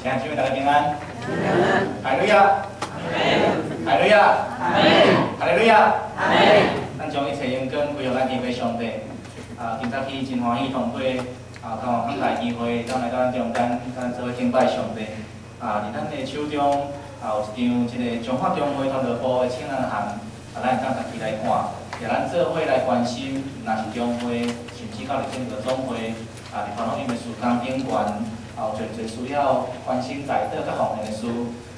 请姊妹大家平安。哈利路亚！哈利路亚！哈利路亚！咱将一切荣光归于咱天父上帝。今早起真欢喜同伙，刚好慷慨机会，咱来到咱中间，咱做伙敬拜上帝。伫咱的手中，有一张即个中华中会团队部的请人函，咱会当家己来看，也咱做伙来关心，若是中会，甚至到整个总会，伫传统音乐事工顶悬，有侪需要关心在地甲方面的事，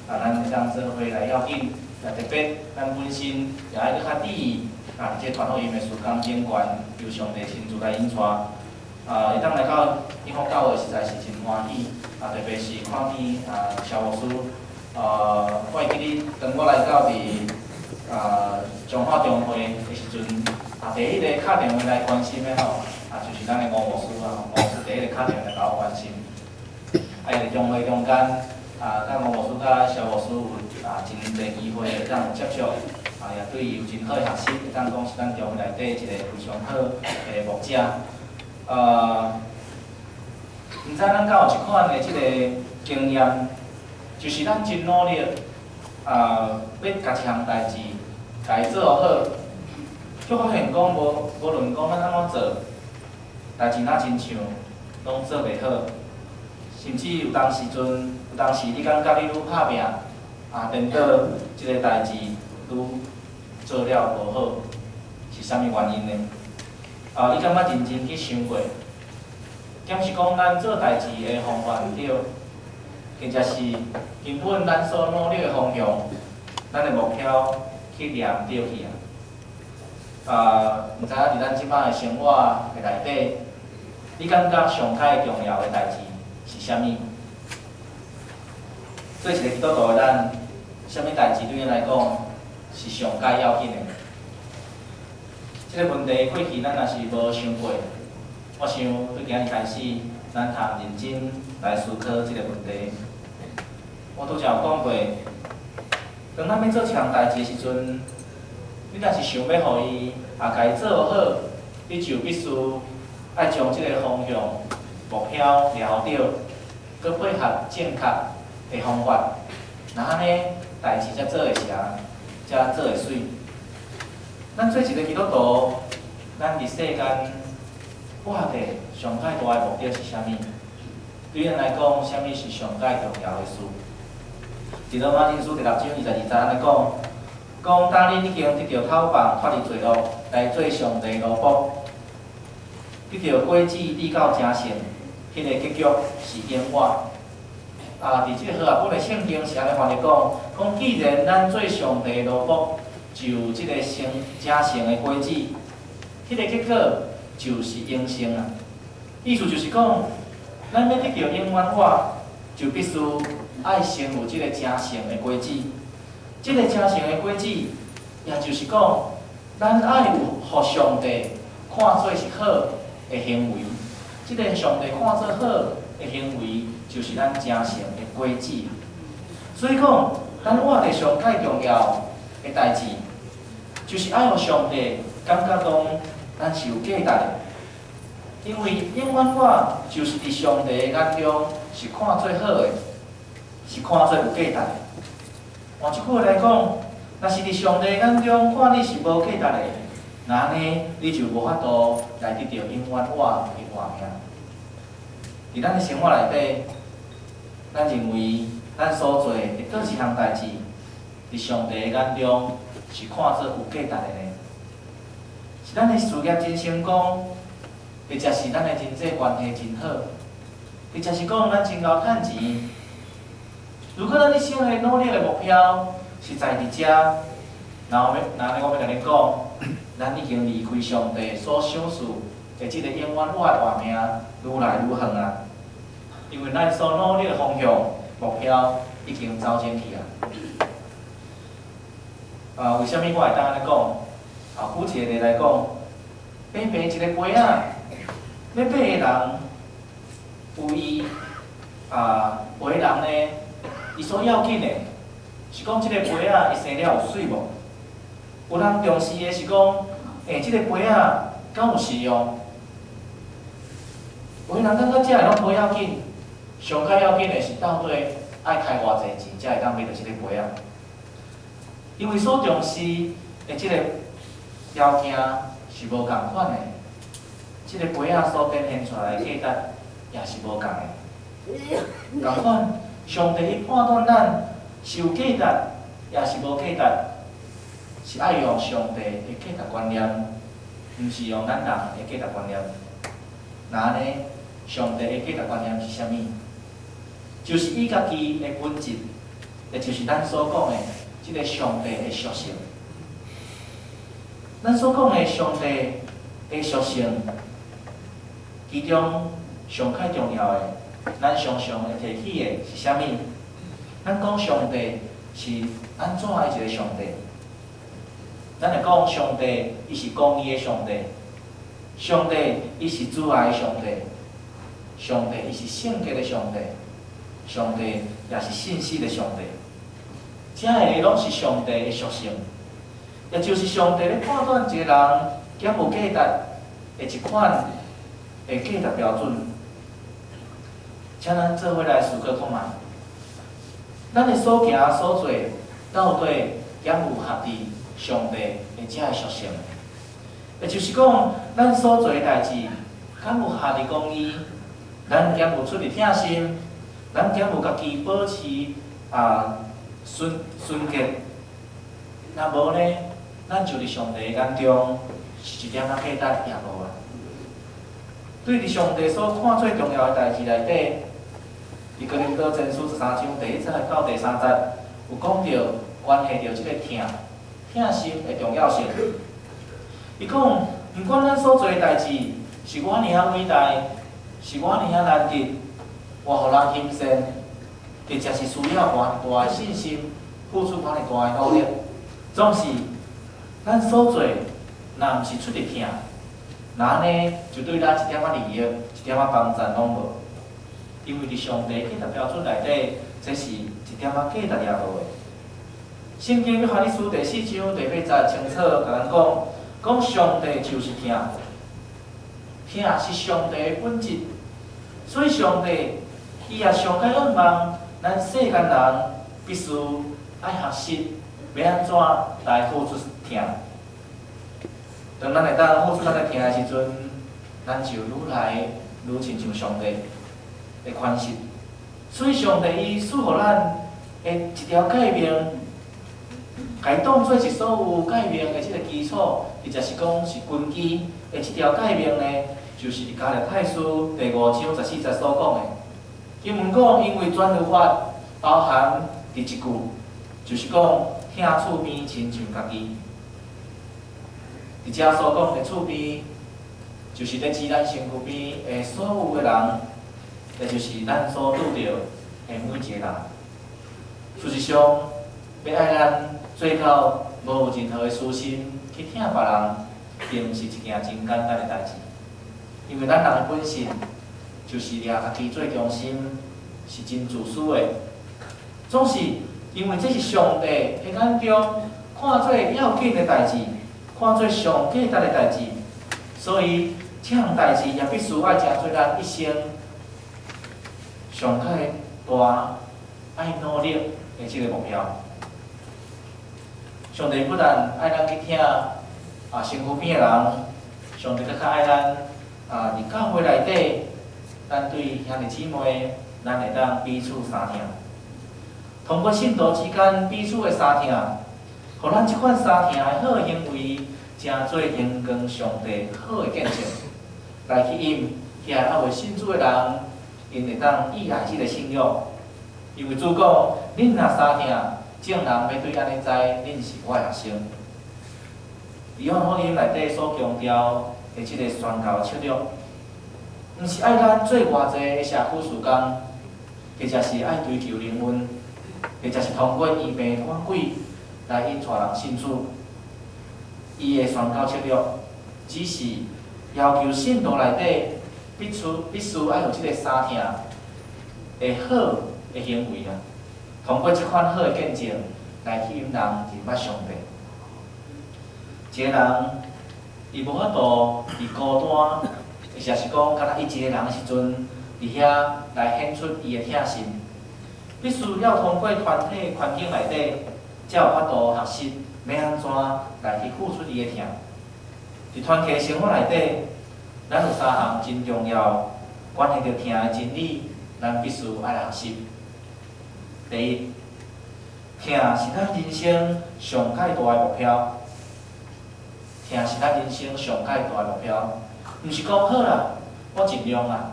咱会当做伙来要紧，也特别咱本身也爱搁较注意，伫这传统音乐事工顶悬，由上帝亲自来引带。会当来到英福教会实在是真欢喜，特别是看见肖牧师，我会记得当我来到中华中会的时阵，第一个敲电话来关心的吼，就是咱的吴牧师吴牧师第一个敲电话来甲我关心。伫中会中间，甲吴牧师甲肖牧师有真侪机会会当接触，也对伊有真好的学习，会当讲是咱中会内底一个非常好的牧者。毋知咱敢有一款的即个经验，就是咱真努力，要甲一项代志，家己做好，却发现讲无论讲咱安怎做，代志若真像拢做袂好，甚至有当时你感觉你愈拍拼，颠倒即个代志愈做了无好，是啥物原因呢？你感觉认真去想过，敢是讲咱做代志的方法毋对，或者是根本咱所努力的方向，咱的目标去掠毋对去毋知影伫咱即摆的生活的内底，你感觉上较重要的代志是啥物？做一个基督徒的咱，啥物代志对咱来讲是上较要紧的？这个问题过去咱若是无想过，我想对今日开始，咱通认真来思考这个问题。我拄则有讲过，当咱要做一项代志的时阵，你若是想要互伊家己做好，你就必须爱将这个方向、目标抓对，佮配合正确的方法，那安尼代志才做会成，才做会水。咱做一个基督徒，咱伫世间活着上较大的目的是啥物？对咱来讲，啥物是上较重要的事？伫罗马人书第6章22节安尼讲当恁已经得到透放，脱离罪恶，来做上帝奴仆，得到果子立到成圣，迄个结局是永远。伫即个和合本的圣经是安尼翻译讲既然咱做上帝奴仆，就有即个成圣的果子，迄个结果就是永生啊！意思就是讲，咱要得到永远活，就必须爱先有即个成圣的果子。即个成圣的果子，也就是讲，咱爱有互上帝看做是好的行为。即个上帝看做好的行为，就是咱成圣的果子。所以讲，咱活着上较重要的代志，就是爱互上帝感觉讲，咱是有价值的。因为永远我就是伫上帝的眼中是看做好的，是看做有价值的。换一句话来讲，若是伫上帝眼中看你是无价值的，那安尼你就无法度来得到永远我的活命。伫咱的生活内底，咱认为咱所做的倒一项代志，伫上帝的眼中是看做有价值的呢？是咱的事业真成功，或者是咱的人际关系真好，或者是讲咱真够趁钱。如果咱一生的努力的目标是在伫遮，那我要甲你讲，咱已经离开上帝所赏赐的即个永远活的活命愈来愈远啊！因为咱所努力的方向、目标已经走前去啊！为虾米我会当安尼讲？举一个例来讲，买一个杯仔，要买的人有伊陪人呢，伊所要紧的是讲即个杯仔伊生了有水无？有人重视的是讲，即个杯仔敢有实用？有的人感觉遮个拢无要紧，上较要紧的是到底爱开偌济钱，才会当买到即个杯仔。因为所重视的即个条件是无共款的，即个杯仔所展现出来的价值也是无共的。共款，上帝伊判断咱是有价值，也是无价值，是爱用上帝的价值观念，毋是用咱人的价值观念。那安尼，上帝的价值观念是啥物？就是伊家己的本质，也就是咱所讲的即个上帝的属性。咱所讲的上帝的属性，其中上较重要的，咱常常会提起的是啥物？咱讲上帝是安怎的一个上帝？咱会讲上帝，伊是公义的上帝。上帝，伊是主爱的上帝。上帝，伊是圣洁的上帝。上帝也是信实的上帝，这个拢是上帝的属性，也就是上帝咧判断一个人减无价值的一款的价值标准。请咱做伙来思考看卖，咱的所行所做，到底减有合伫上帝的这个属性？也就是讲，咱所做的代志，敢有合伫公义？咱减有出伫疼心？咱减有家己保持纯洁，若无呢，咱就伫上帝眼中是一点仔价值也无啊。对伫上帝所看最重要的代志内底，伫哥林多前书13章第1节到第3节，有讲到关系到即个疼心的重要性。伊讲，毋管咱所做的代志是我尔啊伟大，是我尔啊难得。活互人欣赏，直接是需要偌大的信心，付出偌大的努力。总是咱所做，若毋是出伫疼，那安尼就对咱一点仔利益、一点仔帮助拢无。因为伫上帝价值标准内底，这是一点仔价值也无的。圣经约翰一书第4章第8节清楚甲咱讲上帝就是疼，疼是上帝的本质，所以上帝。伊也上较仰望咱世间人必须爱学习，要安怎来付出疼。当咱会当付出咱的疼的时阵，咱就愈来愈亲像上帝的款式。所以上帝伊赐予咱的一条诫命，甲伊当做是所有诫命的即个基础，或者是讲是根基的一条诫命呢，就是伫加勒泰书第5章14节所讲的。英文讲，因为全律法包含伫一句，就是讲疼厝边亲像家己。伫遮所讲的厝边，就是咧指咱身躯边的所有的人，也就是咱所拄着的每一个人。事实上，要爱咱做到无有任何的私心去疼别人，并毋是一件真简单的代志，因为咱人的本性。就是掠家己最中心，是真自私的。总是因为这是上帝的眼中看做要紧的代志，看做上价值的代志，所以这项代志也必须爱成做咱一生上较大爱努力的这个目标。上帝不但爱咱去疼身躯边的人，上帝更较爱咱伫教会内底。咱对兄弟姊妹，咱会当彼此相疼。通过信徒之间彼此的相疼，互咱即款相疼的好行为，成做荣光上帝好的见证，来去引遐还未信主的人，因会当依赖即个信仰。因为主讲，恁若相疼，众人要对安尼知，恁是我的学生。约翰福音内底所强调的即个宣教策略。毋是爱咱做偌济的社区事工，或者是爱追求灵魂，或者是通过医病赶鬼来引带人信主。伊的宣教策略，只是要求信徒内底必须爱有即个相疼的好的行为啊，通过即款好的见证来吸引人认捌上帝。一个人，伊无法度伫孤单。或者是讲，敢若伊一个人的时阵，伫遐来显出伊的疼心。必须要通过团体环境内底，才有法度学习要安怎来去付出伊的疼。伫团体生活内底，咱有3项真重要，关系到疼的真理，咱必须爱来学习。第一，疼是咱人生上界大的目标。疼是咱人生上界大的目标，毋是讲好啦，我尽量啦，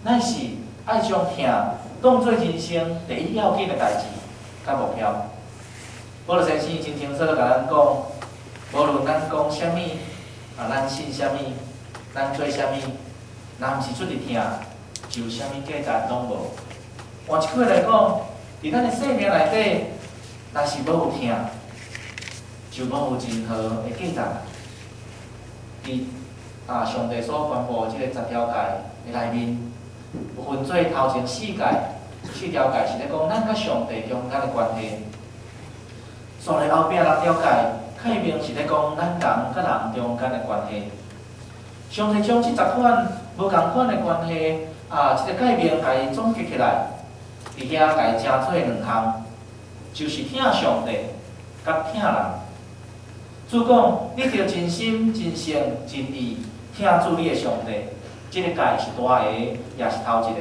乃是爱将疼当作人生第一要紧的代志甲目标。保罗先生真清楚甲咱讲，无论咱讲啥物，咱信啥物，咱做啥物，若毋是出伫疼，就啥物价值拢无。换一句话来讲，伫咱的生命内底，若是无有疼，就无有任何的价值。伫上帝所颁布即个10条诫的内面，有分做头前4诫，4条诫是咧讲咱甲上帝中间的关系。煞来后壁6条诫，启明是咧讲咱人甲人中间的关系。上帝将即10款无共款的关系，即个诫命甲伊总结起来，伫遐甲伊称做2项，就是疼上帝甲疼人。主讲，你着真心、真性、真意疼主你的上帝，即个诫是大个，也是头一个。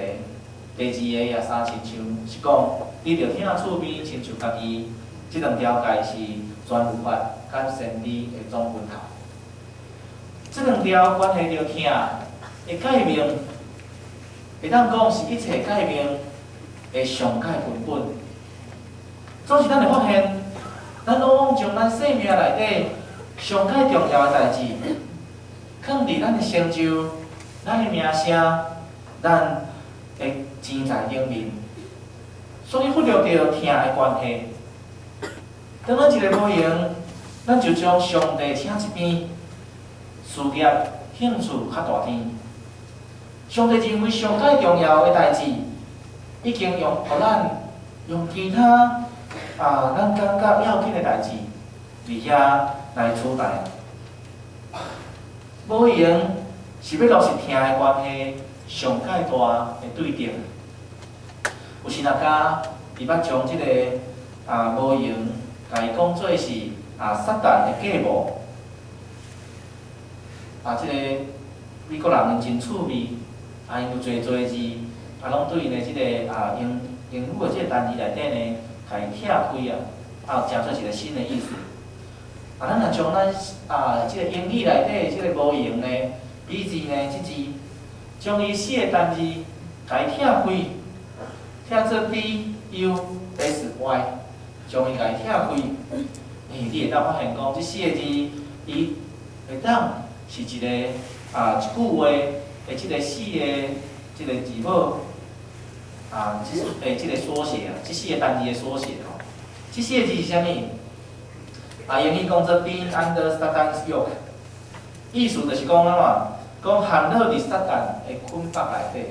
第2个也相亲像，是讲你着疼厝边亲像家己。即2条诫是全律法甲先知的总分头。即2条关系到疼的诫命，会当讲是一切诫命的上界根本。总是咱会发现。咱往往将咱生命内底上界重要的代志，放伫咱的成就、咱的名声、咱的钱财顶面，所以忽略到疼的关系。当咱一个无用，咱就将上帝请一边，事业、兴趣较大天。上帝认为上界重要的代志，已经互咱用其他。咱感觉要紧的代志，伫遐来取代。无用是要落实疼的关系上界大的对等。有时若家伊捌将即个无用，甲伊讲做是撒旦的计谋。即个美国人真趣味，因有侪字，拢对呢即个英语的即个单字内底呢。甲伊拆开加做一个新的意思。咱若将咱即个英语内底即个无用呢，笔字呢，即字，将伊4个单字，甲伊拆开，拆做 B-U-S-Y， 将伊甲伊拆开，你会当发现讲，即4个字，伊会当是一个一句话的即个4个即个字母。即个缩写即4个单字的缩写吼。即4个字是啥物？英语讲做 being under Satan's yoke， 意思就是讲讲含落伫撒旦的捆绑内底，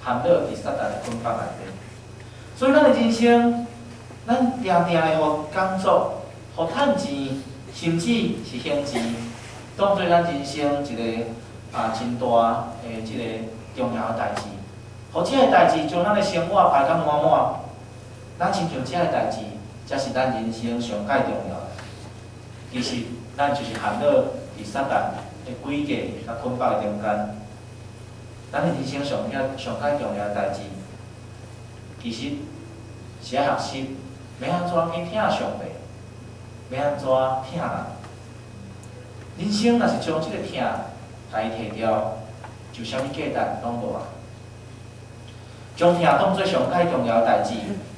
含落伫撒旦的捆绑内底。所以咱的人生，咱定定的互工作、互趁钱，甚至是兴钱，当做咱人生一个真大的即个重要的代志。互即个代志将咱的生活排甲满满，咱亲像即个代志，才是咱人生上界重要的。其实，咱就是含落伫撒旦的诡计甲捆绑的中间。咱的人生上界重要的代志，其实是要学习要安怎去疼上帝，要安怎疼人。人生若是将即个疼甲伊摕掉，就啥物价值拢无啊。将疼当作上界重要的代志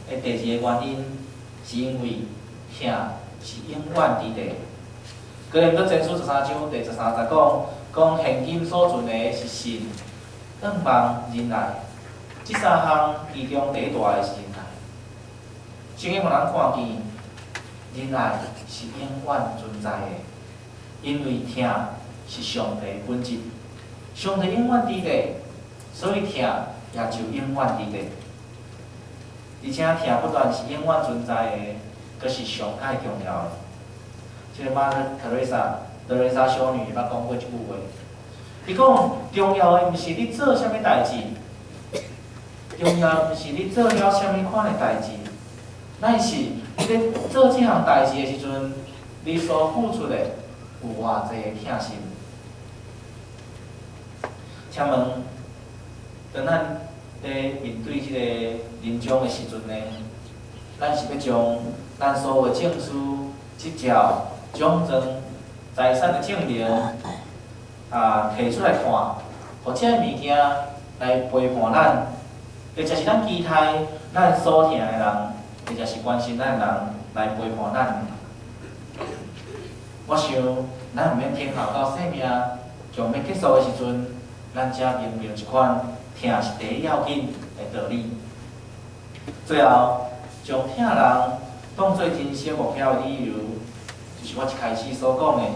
的第2个原因，是因为疼是永远伫地。哥林多前书13章第13节讲现今所存的是信、仰望、仁爱，即3项其中第一大的是仁爱。圣经互咱看见，仁爱是永远存在的，因为疼是上帝本质，上帝永远伫地，所以疼。也就永远伫地，而且疼不但是永远存在的，阁是上界重要的。即个玛德蕾莎小女捌讲过一句话，伊讲重要的毋是你做啥物代志，重要毋是你做了啥物款的代志，乃是你咧做即项代志的时阵，你所付出的有偌济的疼心。请问，当咱咧面对即个临终的时阵呢，咱是要将咱所有的证书、执照、奖状、财产的证明提出来看，或者物件来陪伴咱，或者是咱期待咱所疼的人，或者是关心咱的人来陪伴咱。我想，咱毋免听候到生命将要结束的时阵，咱才明白一款疼是第一要紧的道理。最后，将疼人当作人生目标的理由，就是我一开始所讲的。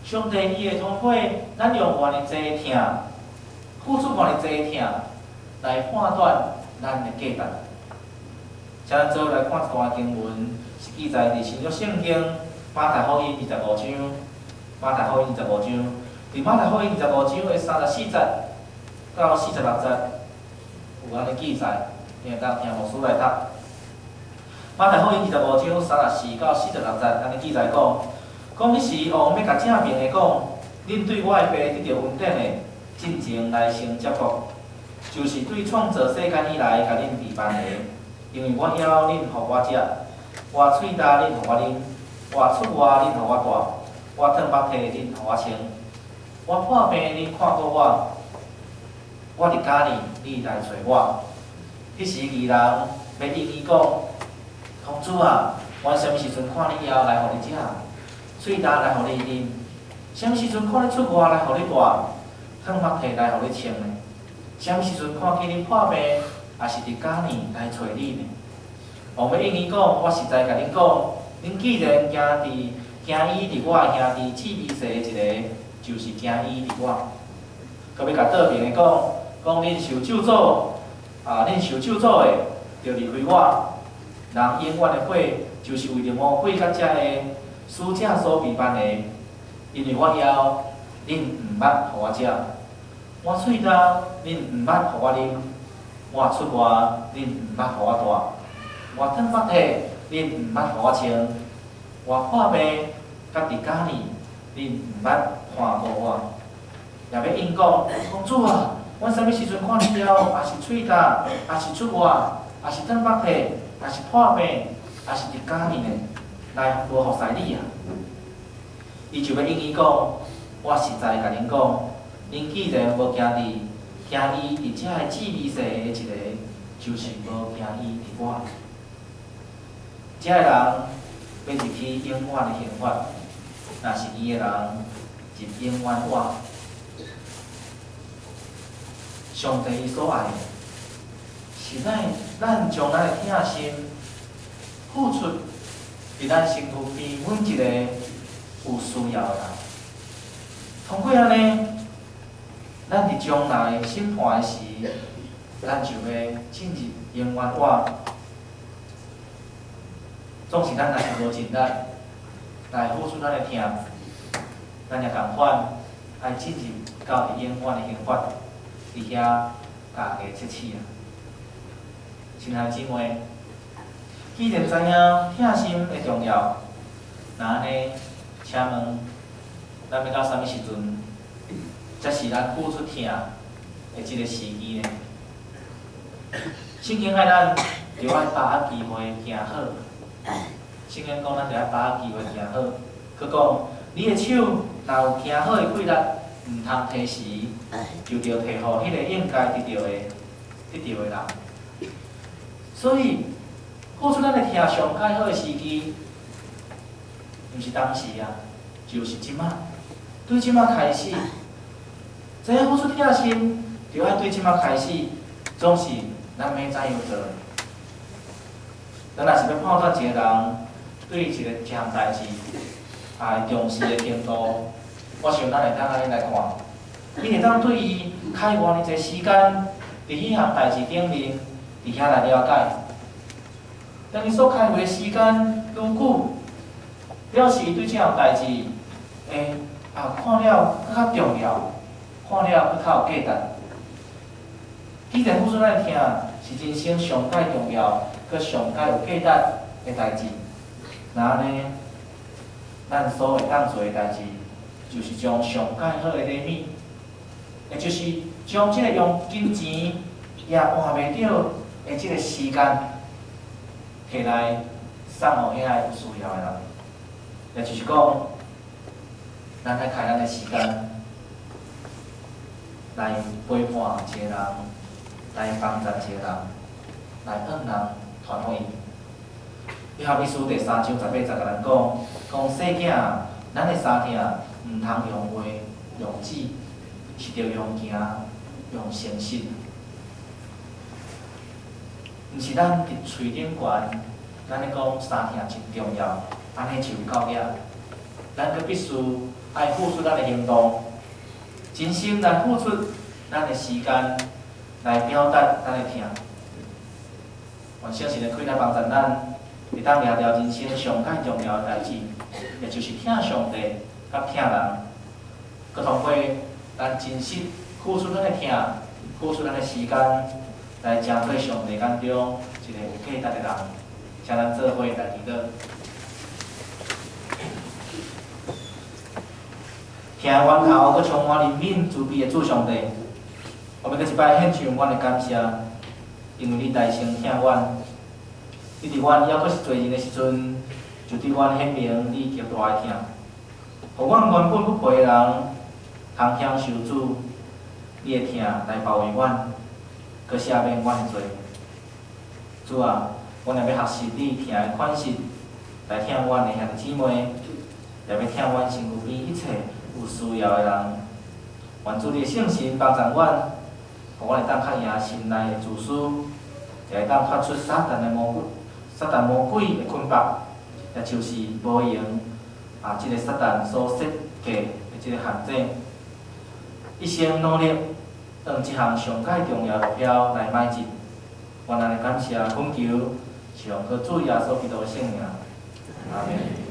上帝伊会通过咱用偌尼济疼，付出偌尼济疼，来判断咱的价值。请咱做来看一段经文，是记载伫新约圣经马太福音25章，马太福音25章，伫马太福音25章的34节到46节有安尼记载，你会当听牧师来读。马太福音25章34到46节安尼记载讲迄时王要甲正面的讲，恁对我的爸得到恩典的，进前来先接福，就是对创造世间以来甲恁陪伴的，因为我邀恁互我食，我喙焦恁互我啉，我出外恁互我住，我脱目体恁互我穿，我破病恁看过我，我伫家里你来找我。迄时义人要应伊讲，公主啊，我啥物时阵看你枵来互你食？喙焦来互你啉，啥物时阵看你出外来互你住，脱目体来互你穿呢？啥物时阵看见你破病，也是伫家呢来找你呢？王要应伊讲，我实在甲恁讲，恁既然惊伊伫我的兄弟姊妹世一个，就是惊伊伫我。佮要甲倒面的讲恁受咒诅，恁受咒诅的，就离开我。人永远的火，就是为着魔鬼甲遮个使者所陪伴的，因为我枵，恁毋捌互我食；我喙焦，恁毋捌互我啉；我出外，恁毋捌互我住；我脱目体，恁毋捌互我穿；我破病，甲伫家呢，恁毋捌看过我。也要应讲，公主啊，阮啥物时阵看你枵，也是喙焦，也是出外，也是脱目体，也是破病，也是伫家呢？来无服侍你啊！伊就要应伊讲，我实在甲恁讲，恁既然无惊伊伫遮个姊妹世的一个，就是无惊伊伫我。遮个人要入去永远的刑罚，若是伊个人入永远我。上帝伊所爱的，是咱将咱的疼心付出。伫咱身躯边每一个有需要的人，通过安尼，咱伫将来审判的时，咱就要进入永远我。总是咱若是无尽力来付出咱的疼，咱也共款爱进入到永远的刑罚，伫遐家家切齿啊！亲爱姊妹。既然知影疼心的重要，那安尼，请问，咱要到啥物时阵，才是咱付出疼的即个时机呢？圣经爱咱着爱把握机会行好。圣经讲咱着爱把握机会行好，佮讲你的手若有行好的规律，毋通提时，就着摕互迄个应该得到的人。所以。付出咱的疼上介好的时机，毋是当时啊，就是即马。对即马开始，知影付出疼心，就爱对即马开始，总是咱要怎样做？咱若是要判断一个人对一项代志重视的程度，我想咱会当安尼来看，你会当对伊开偌尼济时间，伫迄项代志顶面，伫遐来了解。当你所开会的时间愈久，表示对这项代志，看了更较重要，看了更较有价值。既然付出咱的疼，是人生上界重要、佮上界有价值的代志。那安尼，咱所会当做的代志，就是将上界好的礼物，也就是将即个用金钱也换袂到的即个时间，摕来送予遐有需要的人。也就是讲，咱爱开咱的时间来陪伴一个人，来帮助一个人，来向人传福音。约翰一书第3章18节甲咱讲细囝，咱的三听毋通用话用指，是着用行用诚实。毋是咱伫喙顶悬，咱咧讲三听真重要，安尼就有够额。咱阁必须爱付出咱的行动，真心来付出咱的时间，来表达咱的听。愿圣神的开来帮助咱。会当掠着人生上界重要的代志，也就是听上帝、甲听人，佮通过咱真实付出咱的听，付出咱的时间，来成做上帝眼中一个有价值的人。请咱做伙来祈祷。听阮后，佮充满怜悯慈悲的主上帝，我们佮一摆献上阮的感谢，因为你耐心听阮。你伫阮还阁是罪人的时阵，就对阮显明你极大的疼，互阮原本不配的人，通享受主你的疼来包围阮，佮赦免阮的罪。主啊，阮也要学习你疼的款式，来疼阮的兄弟姊妹，也要疼阮身躯边一切有需要的人。愿主你的圣神帮助阮，互阮会当较赢心内的自私，也会当发出撒旦魔鬼的捆绑，也就是无用即个撒旦所设计的即个陷阱，一生努力用即项上界重要的目标来迈进。我咱的感谢恳求，是用靠主耶稣基督的圣名，阿门。